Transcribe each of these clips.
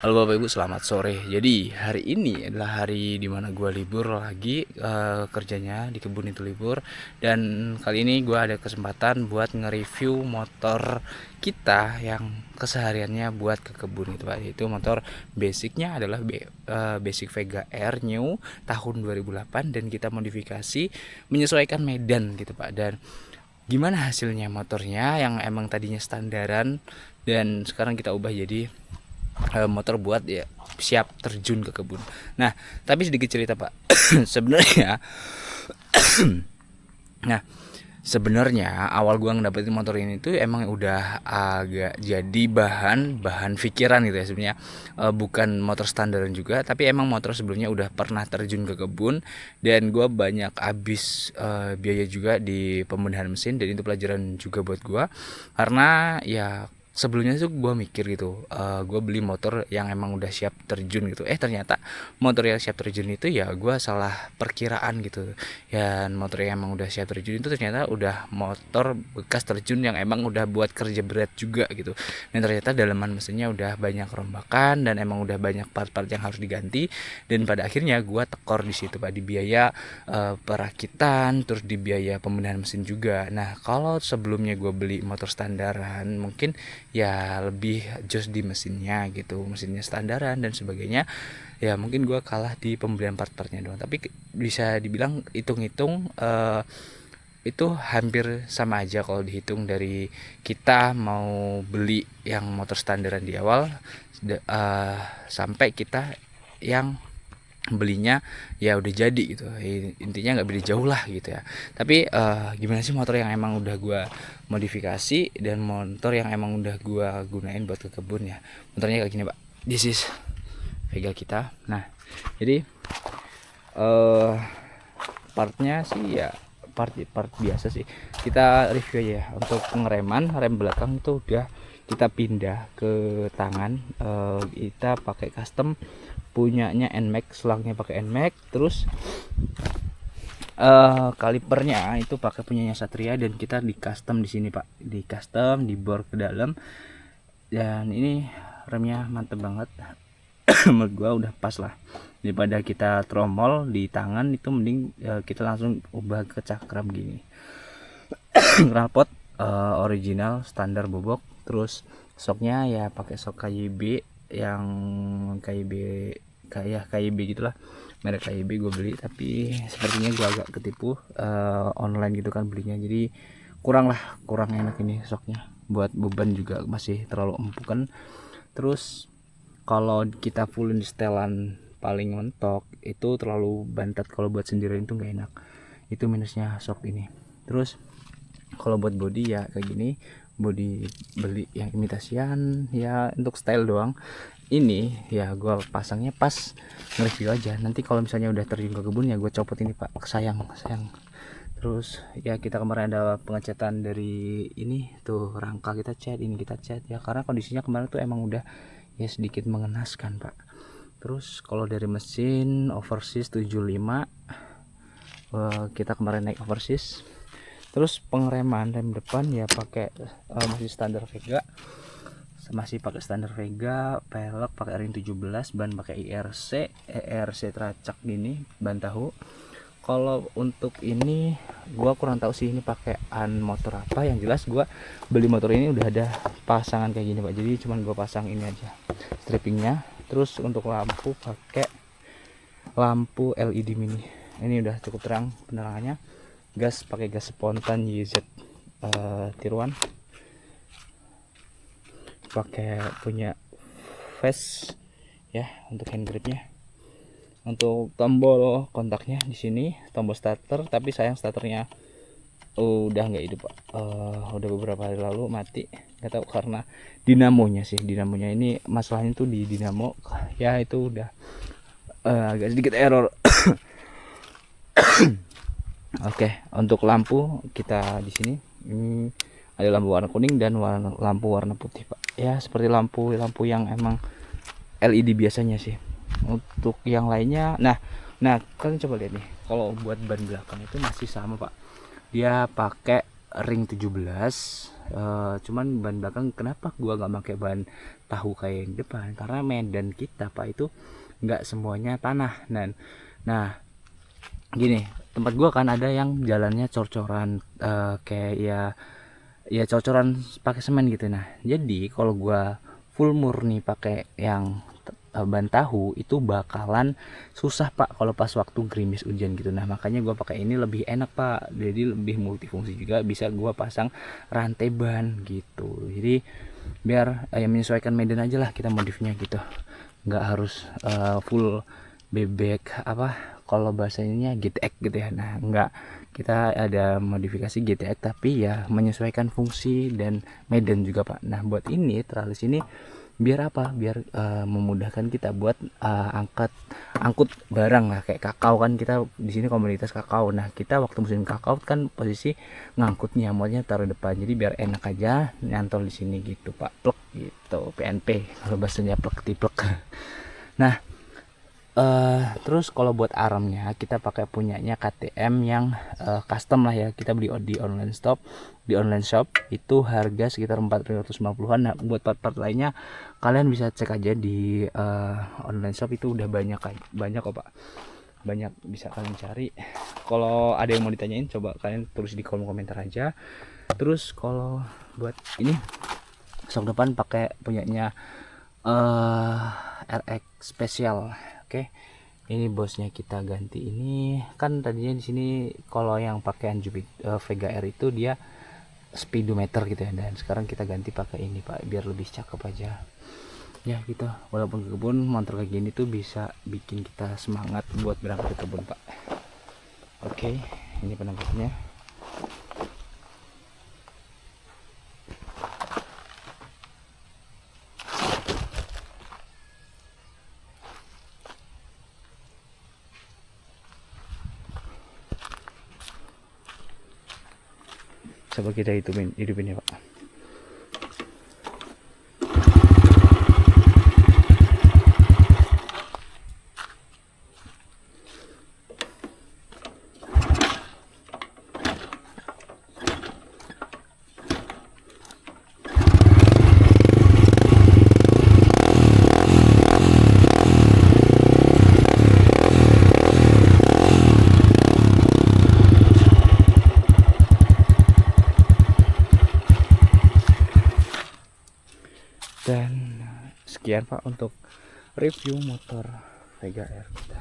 Halo Bapak Ibu, selamat sore. Jadi hari ini adalah hari dimana gue libur lagi, kerjanya di kebun itu libur. Dan kali ini gue ada kesempatan buat nge-review motor kita yang kesehariannya buat ke kebun itu Pak. Itu motor basicnya adalah Basic Vega R New tahun 2008 dan kita modifikasi menyesuaikan medan gitu Pak. Dan gimana hasilnya motornya yang emang tadinya standaran dan sekarang kita ubah jadi motor buat ya siap terjun ke kebun. Nah, tapi sedikit cerita Pak. sebenarnya, nah sebenarnya awal gua ngedapetin motor ini tuh emang udah agak jadi bahan pikiran gitu ya sebenarnya. Bukan motor standaran juga, tapi emang motor sebelumnya udah pernah terjun ke kebun dan gua banyak habis biaya juga di pembenahan mesin dan itu pelajaran juga buat gua karena ya sebelumnya tuh gue mikir gitu, gue beli motor yang emang udah siap terjun gitu. Ternyata motor yang siap terjun itu ya gue salah perkiraan gitu. Ya motor yang emang udah siap terjun itu ternyata udah motor bekas terjun yang emang udah buat kerja berat juga gitu. Dan ternyata dalaman mesinnya udah banyak rombakan dan emang udah banyak part-part yang harus diganti. Dan pada akhirnya gue tekor di situ Pak, di biaya perakitan, terus di biaya pembenahan mesin juga. Nah kalau sebelumnya gue beli motor standaran mungkin ya lebih jos di mesinnya gitu, mesinnya standaran dan sebagainya, ya mungkin gue kalah di pembelian part-partnya doang. Tapi bisa dibilang hitung-hitung itu hampir sama aja kalau dihitung dari kita mau beli yang motor standaran di awal sampai kita yang belinya ya udah jadi gitu. Intinya nggak beda jauh lah gitu ya. Tapi gimana sih motor yang emang udah gua modifikasi dan motor yang emang udah gua gunain buat ke kebun ya, motornya kayak gini Pak. This is Vega kita. Nah jadi eh partnya sih ya part biasa sih. Kita review aja ya. Untuk pengereman, rem belakang itu udah kita pindah ke tangan. Kita pakai custom punyanya Nmax, selangnya pakai Nmax. Terus kalipernya itu pakai punyanya Satria dan kita di custom di sini Pak, di custom, di bor ke dalam. Dan ini remnya mantep banget. Menurut gua udah pas lah, daripada kita tromol di tangan itu mending kita langsung ubah ke cakram gini. Knalpot original standar bobok. Terus soknya ya pakai sok KYB yang KYB kayak KYB gitulah, merek KYB gue beli, tapi sepertinya gue agak ketipu online gitu kan belinya, jadi kurang enak ini soknya, buat beban juga masih terlalu empuk kan. Terus kalau kita fullin setelan paling mentok itu terlalu bantat, kalau buat sendirian itu nggak enak, itu minusnya sok ini. Terus kalau buat body ya kayak gini, body beli yang imitasian ya untuk style doang. Ini ya gue pasangnya pas nge-review aja, nanti kalau misalnya udah terjun ke kebun ya gue copot ini Pak, sayang. Terus ya kita kemarin ada pengecatan dari ini tuh, rangka kita cat, ini kita cat ya karena kondisinya kemarin tuh emang udah ya sedikit mengenaskan Pak. Terus kalau dari mesin overseas 75, kita kemarin naik overseas. Terus pengereman rem depan ya pakai masih standar Vega, pelek pakai ring 17, ban pakai ERC tracak gini, ban tahu. Kalau untuk ini gua kurang tahu sih ini pakai motor apa, yang jelas gua beli motor ini udah ada pasangan kayak gini Pak, jadi cuman gua pasang ini aja strippingnya. Terus untuk lampu pakai lampu LED mini, ini udah cukup terang penerangannya. Gas pakai gas spontan YZ tiruan, pakai punya face ya untuk hand gripnya. Untuk tombol kontaknya di sini tombol starter, tapi sayang starternya udah nggak hidup Pak. Udah beberapa hari lalu mati, nggak tahu karena dinamonya ini masalahnya tuh di dinamo ya, itu udah agak sedikit error. Oke, untuk lampu kita di sini ini ada lampu warna kuning dan lampu warna putih Pak. Ya seperti lampu yang emang LED biasanya sih. Untuk yang lainnya, nah kalian coba lihat nih, kalau buat ban belakang itu masih sama Pak. Dia pakai ring 17, cuman ban belakang kenapa gua nggak pakai ban tahu kayak yang depan, karena medan kita Pak itu nggak semuanya tanah. Nah gini, tempat gua kan ada yang jalannya cor-coran, kayak ya cor-coran pakai semen gitu. Nah jadi kalau gua full murni pakai yang ban tahu itu bakalan susah Pak kalau pas waktu gerimis hujan gitu. Nah makanya gua pakai ini lebih enak Pak, jadi lebih multifungsi juga, bisa gua pasang rantai ban gitu. Jadi biar menyesuaikan medan aja lah kita modifnya gitu, nggak harus full bebek apa kalau bahasanya GTX gitu ya. Nah enggak, kita ada modifikasi GTX tapi ya menyesuaikan fungsi dan medan juga Pak. Nah buat ini teralis ini biar apa, biar memudahkan kita buat angkut barang lah, kayak kakao kan, kita di sini komunitas kakao. Nah kita waktu musim kakao kan posisi ngangkutnya modnya taruh depan, jadi biar enak aja nyantol di sini gitu Pak, plek gitu, PNP kalau bahasanya, plek tiplek. Nah terus kalau buat armnya kita pakai punyanya KTM yang custom lah ya, kita beli di online shop itu harga sekitar 450-an. Nah buat part-part lainnya kalian bisa cek aja di online shop, itu udah banyak kok Pak, banyak bisa kalian cari. Kalau ada yang mau ditanyain coba kalian tulis di kolom komentar aja. Terus kalau buat ini sok depan pakai punyanya RX Special. Oke, ini bosnya kita ganti. Ini kan tadinya di sini kalau yang pakaian Vega R itu dia speedometer gitu ya, dan sekarang kita ganti pakai ini Pak, biar lebih cakep aja ya gitu. Walaupun ke kebun, motor kayak gini tuh bisa bikin kita semangat buat berangkat ke kebun Pak. Oke, ini penampaknya. Coba kita hidupin ya Pak. Dan sekian Pak untuk review motor Vega R kita.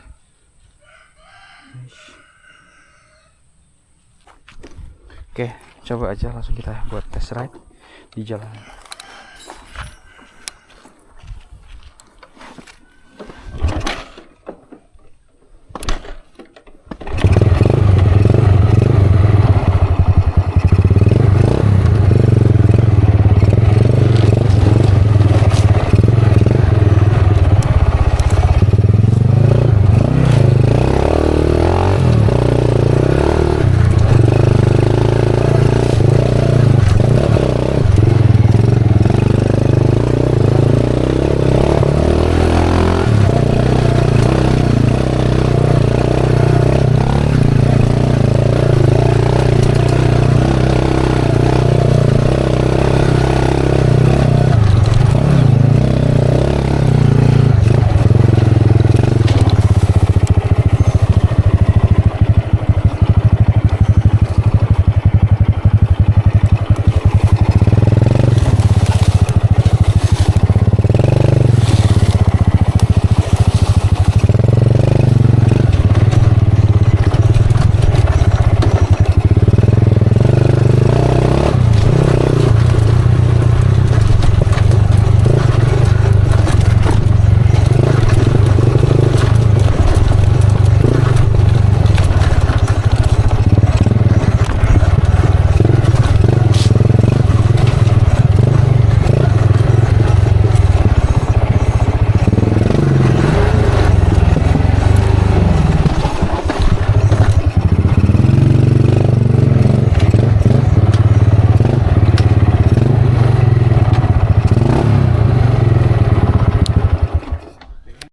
Oke, coba aja langsung kita buat test ride di jalan.